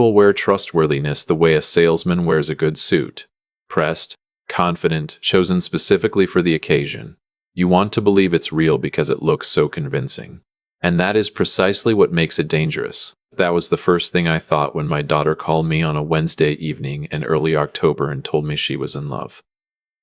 Will wear trustworthiness the way a salesman wears a good suit. Pressed, confident, chosen specifically for the occasion. You want to believe it's real because it looks so convincing. And that is precisely what makes it dangerous. That was the first thing I thought when my daughter called me on a Wednesday evening in early October and told me she was in love.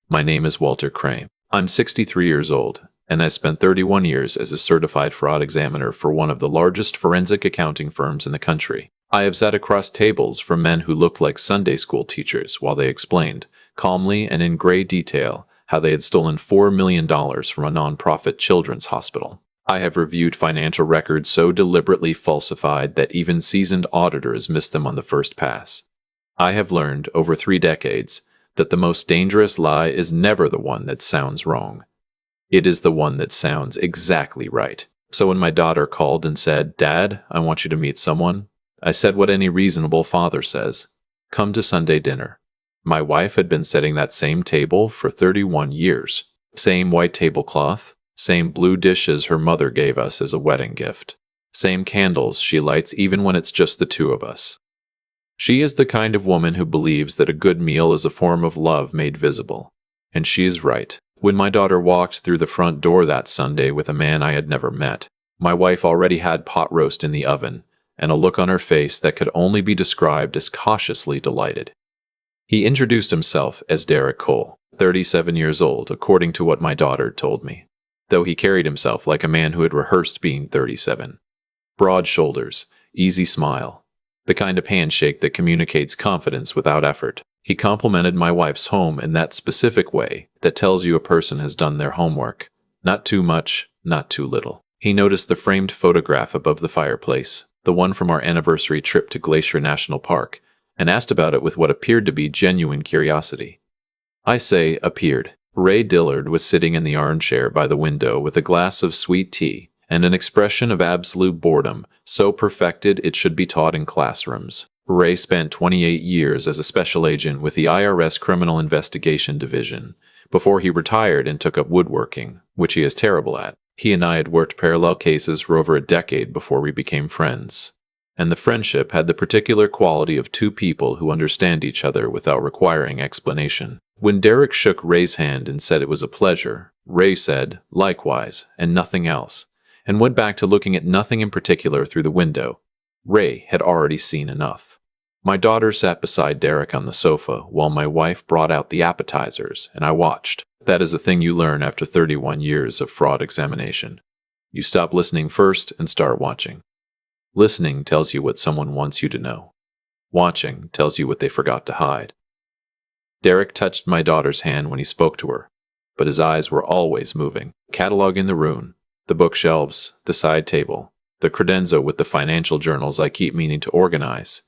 My name is Walter Crane. I'm 63 years old, and I spent 31 years as a certified fraud examiner for one of the largest forensic accounting firms in the country. I have sat across tables from men who looked like Sunday school teachers while they explained, calmly and in great detail, how they had stolen $4 million from a nonprofit children's hospital. I have reviewed financial records so deliberately falsified that even seasoned auditors missed them on the first pass. I have learned, over 3 decades, that the most dangerous lie is never the one that sounds wrong. It is the one that sounds exactly right. So when my daughter called and said, "Dad, I want you to meet someone," I said what any reasonable father says: "Come to Sunday dinner." My wife had been setting that same table for 31 years. Same white tablecloth, same blue dishes her mother gave us as a wedding gift. Same candles she lights even when it's just the two of us. She is the kind of woman who believes that a good meal is a form of love made visible. And she is right. When my daughter walked through the front door that Sunday with a man I had never met, my wife already had pot roast in the oven, and a look on her face that could only be described as cautiously delighted. He introduced himself as Derek Cole, 37 years old, according to what my daughter told me, though he carried himself like a man who had rehearsed being 37. Broad shoulders, easy smile, the kind of handshake that communicates confidence without effort. He complimented my wife's home in that specific way that tells you a person has done their homework. Not too much, not too little. He noticed the framed photograph above the fireplace, the one from our anniversary trip to Glacier National Park, and asked about it with what appeared to be genuine curiosity. I say appeared. Ray Dillard was sitting in the armchair by the window with a glass of sweet tea and an expression of absolute boredom, so perfected it should be taught in classrooms. Ray spent 28 years as a special agent with the IRS Criminal Investigation Division before he retired and took up woodworking, which he is terrible at. He and I had worked parallel cases for over a decade before we became friends, and the friendship had the particular quality of two people who understand each other without requiring explanation. When Derek shook Ray's hand and said it was a pleasure, Ray said, "Likewise," and nothing else, and went back to looking at nothing in particular through the window. Ray had already seen enough. My daughter sat beside Derek on the sofa while my wife brought out the appetizers, and I watched. That is a thing you learn after 31 years of fraud examination. You stop listening first and start watching. Listening tells you what someone wants you to know. Watching tells you what they forgot to hide. Derek touched my daughter's hand when he spoke to her, but his eyes were always moving. Catalog in the room, the bookshelves, the side table, the credenza with the financial journals I keep meaning to organize.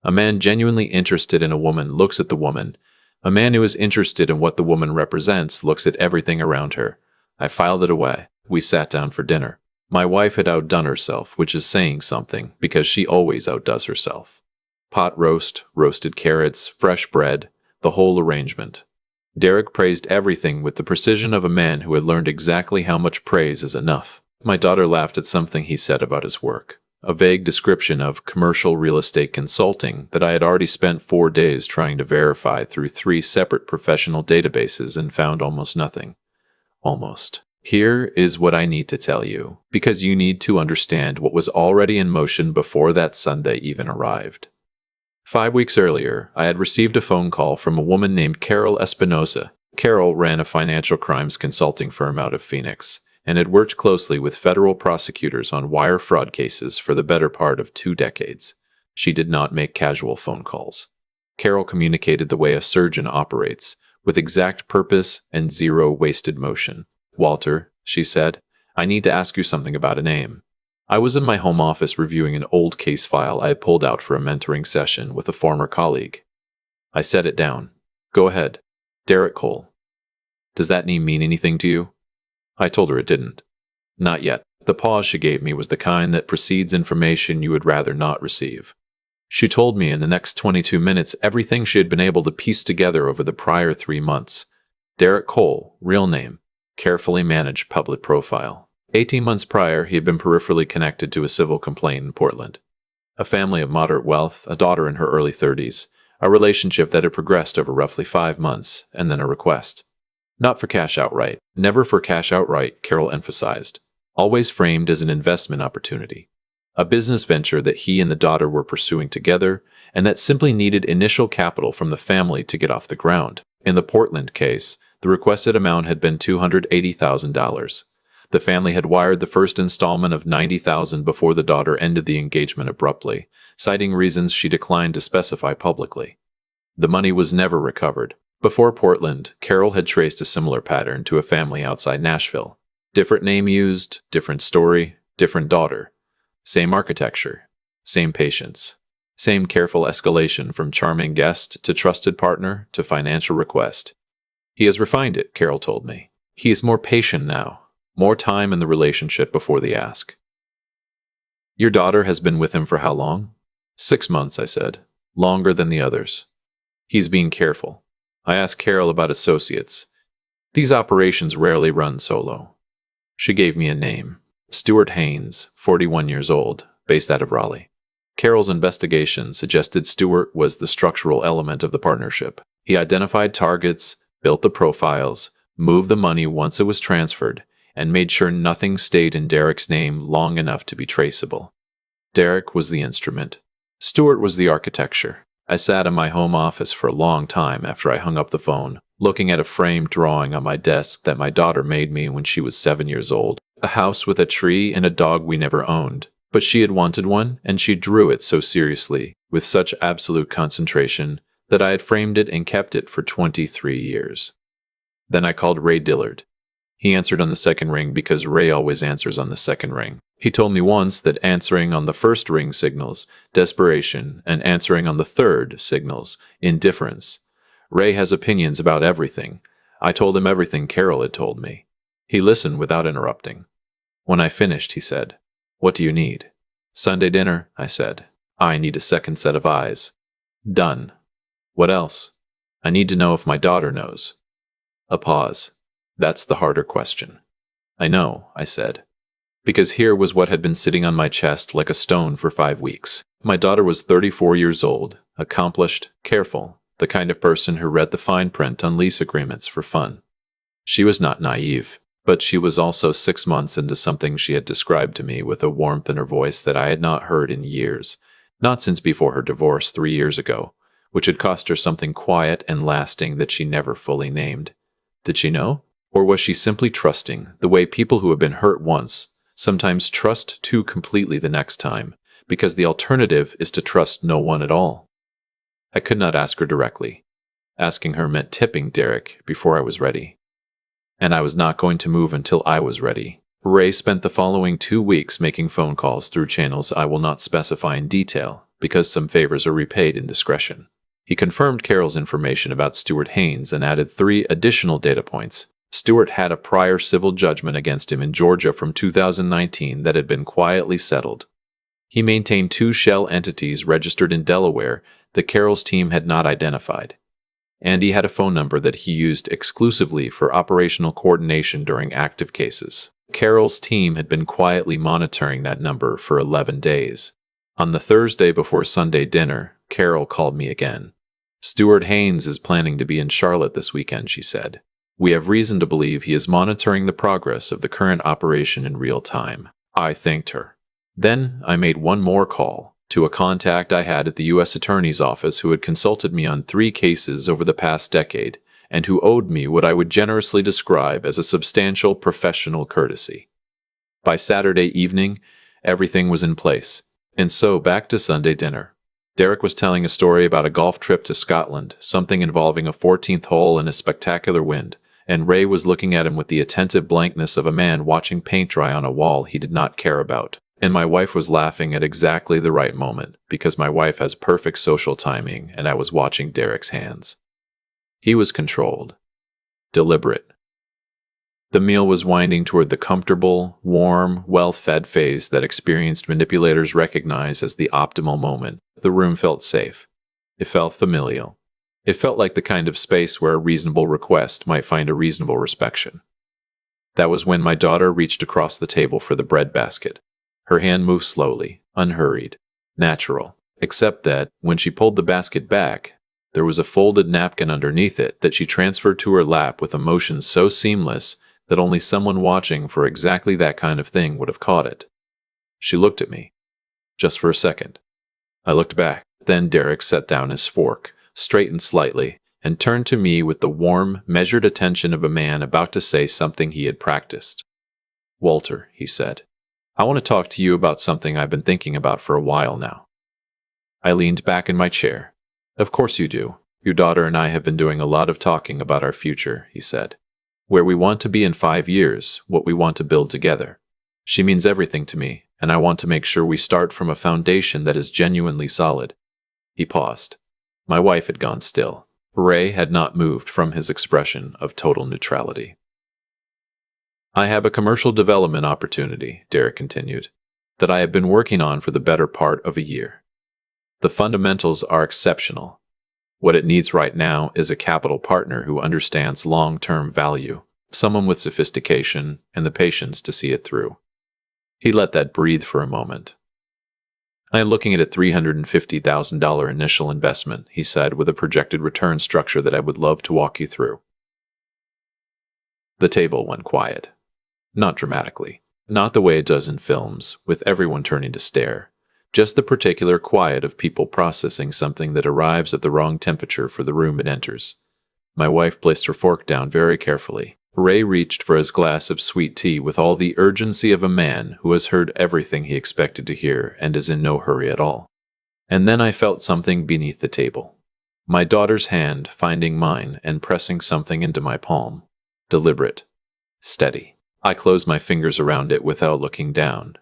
A man genuinely interested in a woman looks at the woman. A man who is interested in what the woman represents looks at everything around her. I filed it away. We sat down for dinner. My wife had outdone herself, which is saying something, because she always outdoes herself. Pot roast, roasted carrots, fresh bread, the whole arrangement. Derek praised everything with the precision of a man who had learned exactly how much praise is enough. My daughter laughed at something he said about his work, a vague description of commercial real estate consulting that I had already spent 4 days trying to verify through 3 separate professional databases and found almost nothing. Almost. Here is what I need to tell you, because you need to understand what was already in motion before that Sunday even arrived. 5 weeks earlier, I had received a phone call from a woman named Carol Espinosa. Carol ran a financial crimes consulting firm out of Phoenix, and had worked closely with federal prosecutors on wire fraud cases for the better part of 2 decades. She did not make casual phone calls. Carol communicated the way a surgeon operates, with exact purpose and zero wasted motion. "Walter," she said, "I need to ask you something about a name." I was in my home office reviewing an old case file I had pulled out for a mentoring session with a former colleague. I set it down. "Go ahead. Derek Cole. Does that name mean anything to you?" I told her it didn't. Not yet. The pause she gave me was the kind that precedes information you would rather not receive. She told me in the next 22 minutes everything she had been able to piece together over the prior 3 months. Derek Cole, real name, carefully managed public profile. 18 months prior, he had been peripherally connected to a civil complaint in Portland. A family of moderate wealth, a daughter in her early 30s, a relationship that had progressed over roughly 5 months, and then a request. Not for cash outright. Never for cash outright, Carol emphasized. Always framed as an investment opportunity. A business venture that he and the daughter were pursuing together, and that simply needed initial capital from the family to get off the ground. In the Portland case, the requested amount had been $280,000. The family had wired the first installment of $90,000 before the daughter ended the engagement abruptly, citing reasons she declined to specify publicly. The money was never recovered. Before Portland, Carol had traced a similar pattern to a family outside Nashville. Different name used, different story, different daughter. Same architecture, same patience, same careful escalation from charming guest to trusted partner to financial request. He has refined it, Carol told me. He is more patient now, more time in the relationship before the ask. Your daughter has been with him for how long? 6 months, I said. Longer than the others. He's being careful. I asked Carol about associates. These operations rarely run solo. She gave me a name. Stuart Haynes, 41 years old, based out of Raleigh. Carol's investigation suggested Stuart was the structural element of the partnership. He identified targets, built the profiles, moved the money once it was transferred, and made sure nothing stayed in Derek's name long enough to be traceable. Derek was the instrument. Stuart was the architecture. I sat in my home office for a long time after I hung up the phone, looking at a framed drawing on my desk that my daughter made me when she was 7 years old. A house with a tree and a dog we never owned. But she had wanted one, and she drew it so seriously, with such absolute concentration, that I had framed it and kept it for 23 years. Then I called Ray Dillard. He answered on the second ring because Ray always answers on the second ring. He told me once that answering on the first ring signals desperation, and answering on the third signals indifference. Ray has opinions about everything. I told him everything Carol had told me. He listened without interrupting. When I finished, he said, "What do you need?" "Sunday dinner," I said. "I need a second set of eyes." "Done." "What else?" "I need to know if my daughter knows." A pause. "That's the harder question." "I know," I said. Because here was what had been sitting on my chest like a stone for 5 weeks. My daughter was 34 years old, accomplished, careful, the kind of person who read the fine print on lease agreements for fun. She was not naive. But she was also 6 months into something she had described to me with a warmth in her voice that I had not heard in years, not since before her divorce 3 years ago, which had cost her something quiet and lasting that she never fully named. Did she know? Or was she simply trusting, the way people who have been hurt once sometimes trust too completely the next time, because the alternative is to trust no one at all? I could not ask her directly. Asking her meant tipping Derek before I was ready. And I was not going to move until I was ready. Ray spent the following 2 weeks making phone calls through channels I will not specify in detail, because some favors are repaid in discretion. He confirmed Carol's information about Stuart Haynes and added 3 additional data points. Stuart had a prior civil judgment against him in Georgia from 2019 that had been quietly settled. He maintained 2 shell entities registered in Delaware that Carol's team had not identified. And he had a phone number that he used exclusively for operational coordination during active cases. Carol's team had been quietly monitoring that number for 11 days. On the Thursday before Sunday dinner, Carol called me again. "Stuart Haynes is planning to be in Charlotte this weekend," she said. "We have reason to believe he is monitoring the progress of the current operation in real time." I thanked her. Then I made one more call to a contact I had at the U.S. Attorney's Office who had consulted me on 3 cases over the past decade and who owed me what I would generously describe as a substantial professional courtesy. By Saturday evening, everything was in place, and so back to Sunday dinner. Derek was telling a story about a golf trip to Scotland, something involving a 14th hole and a spectacular wind, and Ray was looking at him with the attentive blankness of a man watching paint dry on a wall he did not care about. And my wife was laughing at exactly the right moment, because my wife has perfect social timing, and I was watching Derek's hands. He was controlled. Deliberate. The meal was winding toward the comfortable, warm, well-fed phase that experienced manipulators recognize as the optimal moment. The room felt safe. It felt familial. It felt like the kind of space where a reasonable request might find a reasonable reception. That was when my daughter reached across the table for the bread basket. Her hand moved slowly, unhurried. natural, except that, when she pulled the basket back, there was a folded napkin underneath it that she transferred to her lap with a motion so seamless that only someone watching for exactly that kind of thing would have caught it. She looked at me, just for a second. I looked back. Then Derek set down his fork, straightened slightly, and turned to me with the warm, measured attention of a man about to say something he had practiced. "Walter," he said, "I want to talk to you about something I've been thinking about for a while now." I leaned back in my chair. "Of course you do. Your daughter and I have been doing a lot of talking about our future," he said. "Where we want to be in 5 years, what we want to build together. She means everything to me, and I want to make sure we start from a foundation that is genuinely solid." He paused. My wife had gone still. Ray had not moved from his expression of total neutrality. "I have a commercial development opportunity," Derek continued, "that I have been working on for the better part of a year. The fundamentals are exceptional. What it needs right now is a capital partner who understands long-term value, someone with sophistication and the patience to see it through." He let that breathe for a moment. "I am looking at a $350,000 initial investment," he said, with a projected return structure that I would love to walk you through. The table went quiet. Not dramatically. Not the way it does in films, with everyone turning to stare. Just the particular quiet of people processing something that arrives at the wrong temperature for the room it enters. My wife placed her fork down very carefully. Ray reached for his glass of sweet tea with all the urgency of a man who has heard everything he expected to hear and is in no hurry at all. And then I felt something beneath the table. My daughter's hand finding mine and pressing something into my palm. Deliberate. Steady. I closed my fingers around it without looking down.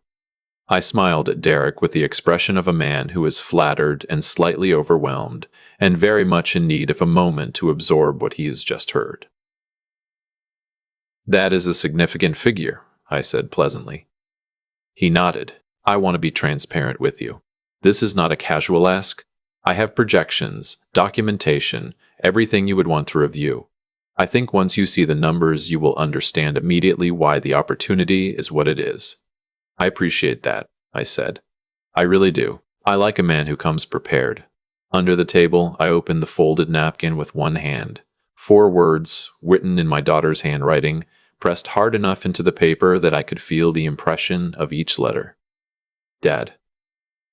I smiled at Derek with the expression of a man who is flattered and slightly overwhelmed, and very much in need of a moment to absorb what he has just heard. "That is a significant figure," I said pleasantly. He nodded. "I want to be transparent with you. This is not a casual ask. I have projections, documentation, everything you would want to review. I think once you see the numbers, you will understand immediately why the opportunity is what it is." "I appreciate that," I said. "I really do. I like a man who comes prepared." Under the table, I opened the folded napkin with one hand. 4 words, written in my daughter's handwriting, pressed hard enough into the paper that I could feel the impression of each letter. "Dad."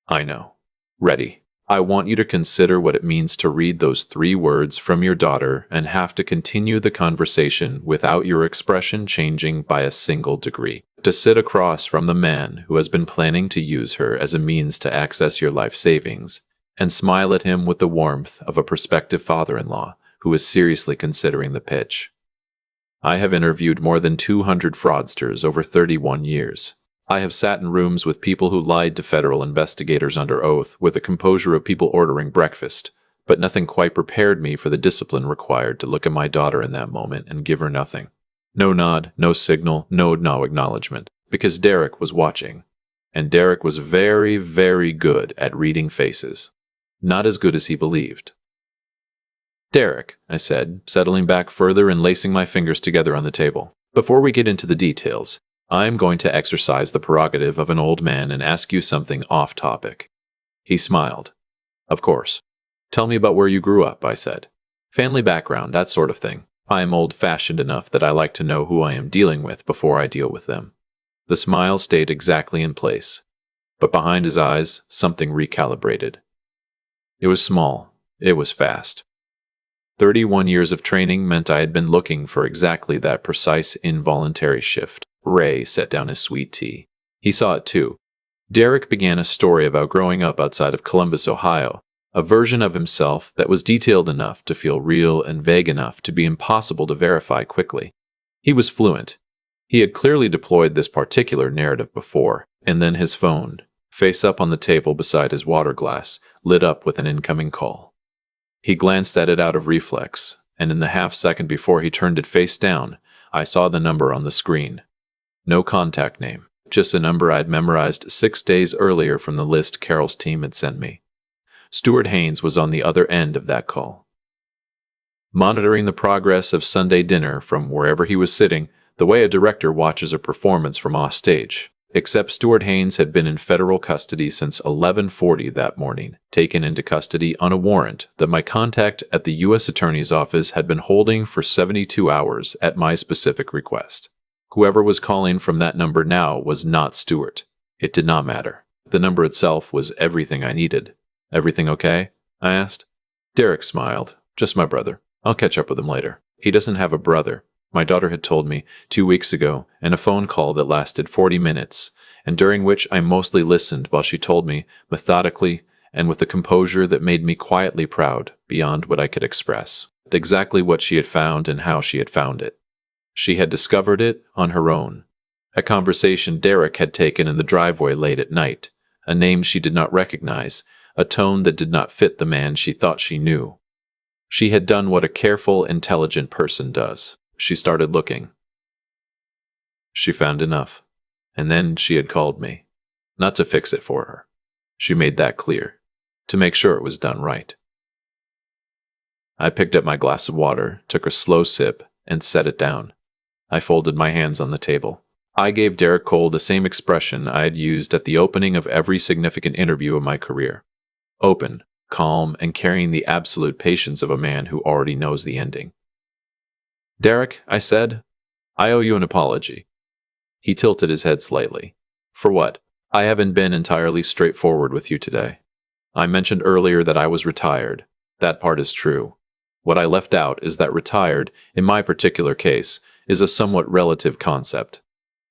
"I know." "Ready. I want you to consider what it means to read those 3 words from your daughter and have to continue the conversation without your expression changing by a single degree. To sit across from the man who has been planning to use her as a means to access your life savings, and smile at him with the warmth of a prospective father-in-law who is seriously considering the pitch. I have interviewed more than 200 fraudsters over 31 years. I have sat in rooms with people who lied to federal investigators under oath with the composure of people ordering breakfast, but nothing quite prepared me for the discipline required to look at my daughter in that moment and give her nothing. No nod, no signal, no acknowledgement, because Derek was watching. And Derek was very, very good at reading faces. Not as good as he believed. "Derek," I said, settling back further and lacing my fingers together on the table. "Before we get into the details, I am going to exercise the prerogative of an old man and ask you something off topic." He smiled. "Of course. Tell me about where you grew up," I said. "Family background, that sort of thing. I am old-fashioned enough that I like to know who I am dealing with before I deal with them." The smile stayed exactly in place, but behind his eyes, something recalibrated. It was small. It was fast. 31 years of training meant I had been looking for exactly that precise involuntary shift. Ray set down his sweet tea. He saw it too. Derek began a story about growing up outside of Columbus, Ohio, a version of himself that was detailed enough to feel real and vague enough to be impossible to verify quickly. He was fluent. He had clearly deployed this particular narrative before, and then his phone, face up on the table beside his water glass, lit up with an incoming call. He glanced at it out of reflex, and in the half-second before he turned it face down, I saw the number on the screen. No contact name, just a number I'd memorized 6 days earlier from the list Carol's team had sent me. Stuart Haynes was on the other end of that call. Monitoring the progress of Sunday dinner from wherever he was sitting, the way a director watches a performance from offstage, Except Stuart Haynes had been in federal custody since 11:40 that morning, taken into custody on a warrant that my contact at the U.S. Attorney's Office had been holding for 72 hours at my specific request. Whoever was calling from that number now was not Stuart. It did not matter. The number itself was everything I needed. "Everything okay?" I asked. Derek smiled. "Just my brother. I'll catch up with him later." "He doesn't have a brother," my daughter had told me 2 weeks ago in a phone call that lasted 40 minutes, and during which I mostly listened while she told me, methodically and with a composure that made me quietly proud beyond what I could express, exactly what she had found and how she had found it. She had discovered it on her own. A conversation Derek had taken in the driveway late at night, a name she did not recognize, a tone that did not fit the man she thought she knew. She had done what a careful, intelligent person does. She started looking. She found enough. And then she had called me. Not to fix it for her. She made that clear. To make sure it was done right. I picked up my glass of water, took a slow sip, and set it down. I folded my hands on the table. I gave Derek Cole the same expression I had used at the opening of every significant interview of my career. Open, calm, and carrying the absolute patience of a man who already knows the ending. "Derek," I said, "I owe you an apology." He tilted his head slightly. "For what?" "I haven't been entirely straightforward with you today. I mentioned earlier that I was retired. That part is true. What I left out is that retired, in my particular case, is a somewhat relative concept."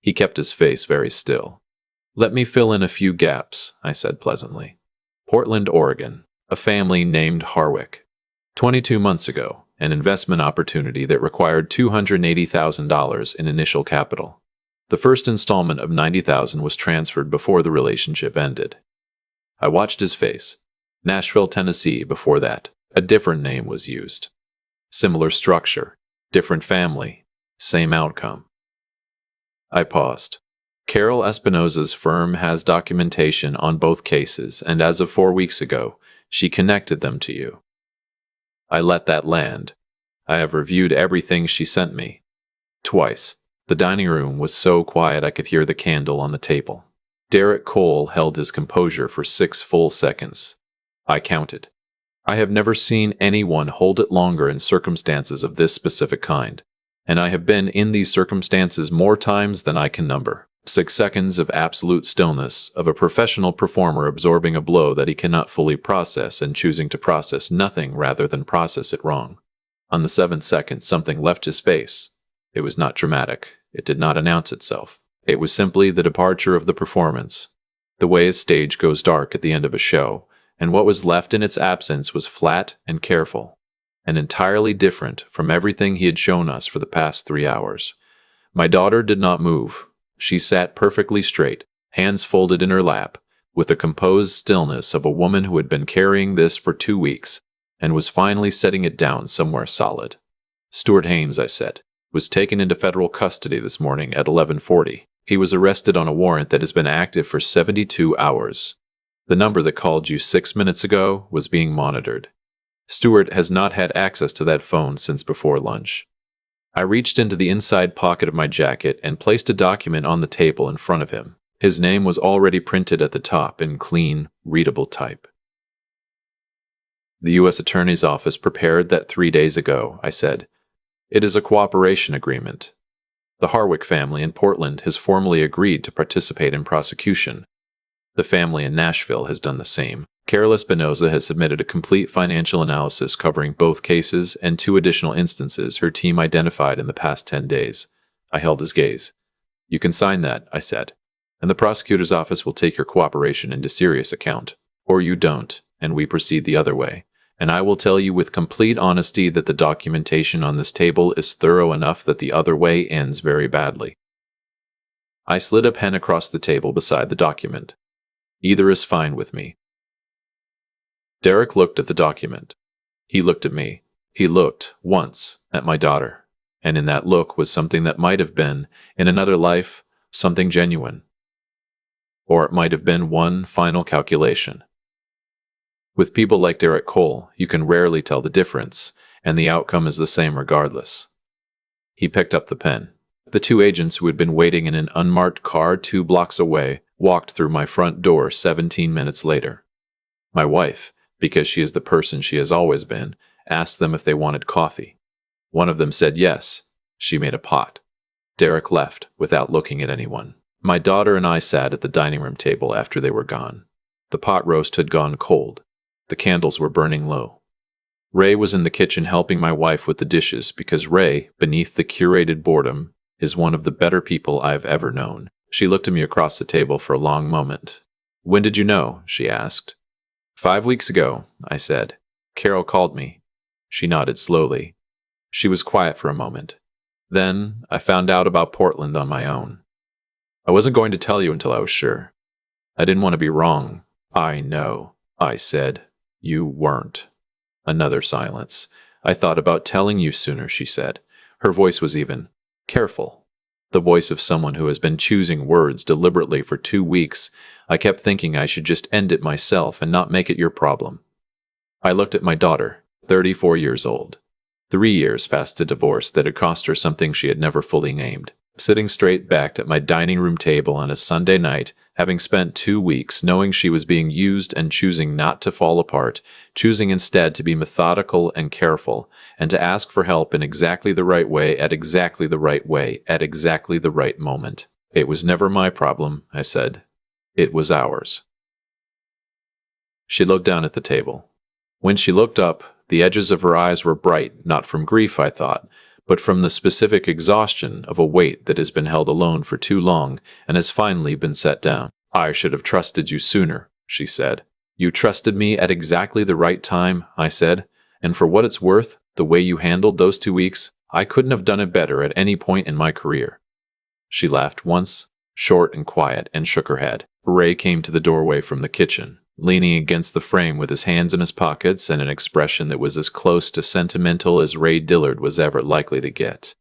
He kept his face very still. "Let me fill in a few gaps," I said pleasantly. "Portland, Oregon. A family named Harwick. 22 months ago, an investment opportunity that required $280,000 in initial capital. The first installment of $90,000 was transferred before the relationship ended." I watched his face. Nashville, Tennessee before that. A different name was used. Similar structure, different family, same outcome. I paused. "Carol Espinoza's firm has documentation on both cases, and as of 4 weeks ago, she connected them to you." I let that land. I have reviewed everything she sent me. Twice. The dining room was so quiet I could hear the candle on the table. Derek Cole held his composure for 6 full seconds. I counted. I have never seen anyone hold it longer in circumstances of this specific kind, and I have been in these circumstances more times than I can number. 6 seconds of absolute stillness, of a professional performer absorbing a blow that he cannot fully process and choosing to process nothing rather than process it wrong. On the 7th second, something left his face. It was not dramatic. It did not announce itself. It was simply the departure of the performance. The way a stage goes dark at the end of a show, and what was left in its absence was flat and careful, and entirely different from everything he had shown us for the past 3 hours. My daughter did not move. She sat perfectly straight, hands folded in her lap, with the composed stillness of a woman who had been carrying this for 2 weeks, and was finally setting it down somewhere solid. "Stuart Haynes," I said, "was taken into federal custody this morning at 11:40. He was arrested on a warrant that has been active for 72 hours. The number that called you 6 minutes ago was being monitored. Stuart has not had access to that phone since before lunch." I reached into the inside pocket of my jacket and placed a document on the table in front of him. His name was already printed at the top in clean, readable type. "The U.S. Attorney's Office prepared that 3 days ago," I said. "It is a cooperation agreement. The Harwick family in Portland has formally agreed to participate in prosecution. The family in Nashville has done the same. Carol Espinoza has submitted a complete financial analysis covering both cases and 2 additional instances her team identified in the past 10 days. I held his gaze. "You can sign that," I said, "and the prosecutor's office will take your cooperation into serious account. Or you don't, and we proceed the other way. And I will tell you with complete honesty that the documentation on this table is thorough enough that the other way ends very badly." I slid a pen across the table beside the document. "Either is fine with me." Derek looked at the document. He looked at me. He looked, once, at my daughter. And in that look was something that might have been, in another life, something genuine. Or it might have been one final calculation. With people like Derek Cole, you can rarely tell the difference, and the outcome is the same regardless. He picked up the pen. The two agents who had been waiting in an unmarked car 2 blocks away walked through my front door 17 minutes later. My wife, because she is the person she has always been, asked them if they wanted coffee. One of them said yes. She made a pot. Derek left without looking at anyone. My daughter and I sat at the dining room table after they were gone. The pot roast had gone cold. The candles were burning low. Ray was in the kitchen helping my wife with the dishes because Ray, beneath the curated boredom, is one of the better people I have ever known. She looked at me across the table for a long moment. "When did you know?" she asked. 5 weeks ago, I said. Carol called me. She nodded slowly. She was quiet for a moment. Then I found out about Portland on my own. I wasn't going to tell you until I was sure. I didn't want to be wrong. "I know," I said. "You weren't." Another silence. "I thought about telling you sooner," she said. Her voice was even. Careful. The voice of someone who has been choosing words deliberately for 2 weeks. I kept thinking I should just end it myself and not make it your problem. I looked at my daughter, 34 years old. 3 years past a divorce that had cost her something she had never fully named. Sitting straight backed at my dining room table on a Sunday night, having spent 2 weeks knowing she was being used and choosing not to fall apart, choosing instead to be methodical and careful, and to ask for help in exactly the right way at exactly the right way at exactly the right moment. "It was never my problem," I said. "It was ours." She looked down at the table. When she looked up, the edges of her eyes were bright, not from grief, I thought, but from the specific exhaustion of a weight that has been held alone for too long and has finally been set down. "I should have trusted you sooner," she said. "You trusted me at exactly the right time," I said, "and for what it's worth, the way you handled those 2 weeks, I couldn't have done it better at any point in my career." She laughed once, short and quiet, and shook her head. Ray came to the doorway from the kitchen, leaning against the frame with his hands in his pockets and an expression that was as close to sentimental as Ray Dillard was ever likely to get.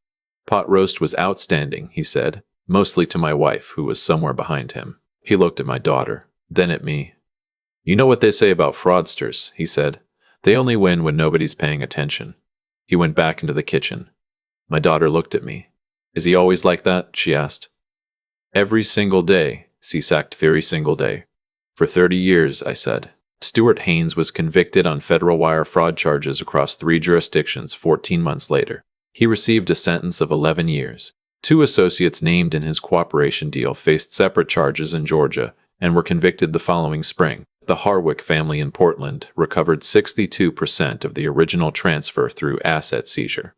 "Pot roast was outstanding," he said, mostly to my wife, who was somewhere behind him. He looked at my daughter, then at me. "You know what they say about fraudsters," he said. "They only win when nobody's paying attention." He went back into the kitchen. My daughter looked at me. "Is he always like that?" she asked. "Every single day," C-sacked every single day. "For 30 years, I said. Stuart Haynes was convicted on federal wire fraud charges across 3 jurisdictions 14 months later. He received a sentence of 11 years. 2 associates named in his cooperation deal faced separate charges in Georgia and were convicted the following spring. The Harwick family in Portland recovered 62% of the original transfer through asset seizure.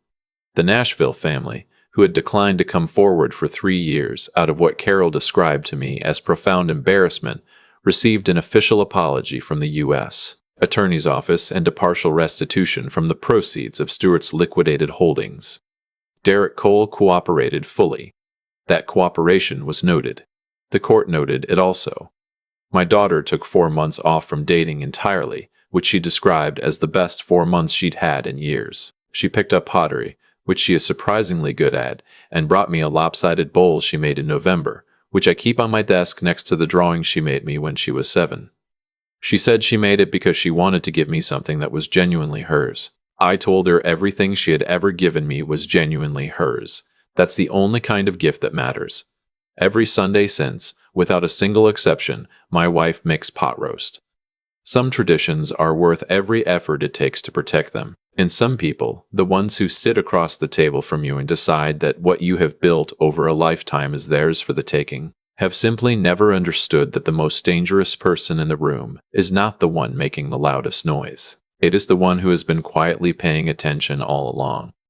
The Nashville family, who had declined to come forward for 3 years out of what Carol described to me as profound embarrassment, received an official apology from the U.S. Attorney's Office and a partial restitution from the proceeds of Stewart's liquidated holdings. Derek Cole cooperated fully. That cooperation was noted. The court noted it also. My daughter took 4 months off from dating entirely, which she described as the best 4 months she'd had in years. She picked up pottery, which she is surprisingly good at, and brought me a lopsided bowl she made in November, which I keep on my desk next to the drawing she made me when she was 7. She said she made it because she wanted to give me something that was genuinely hers. I told her everything she had ever given me was genuinely hers. That's the only kind of gift that matters. Every Sunday since, without a single exception, my wife makes pot roast. Some traditions are worth every effort it takes to protect them. And some people, the ones who sit across the table from you and decide that what you have built over a lifetime is theirs for the taking, have simply never understood that the most dangerous person in the room is not the one making the loudest noise. It is the one who has been quietly paying attention all along.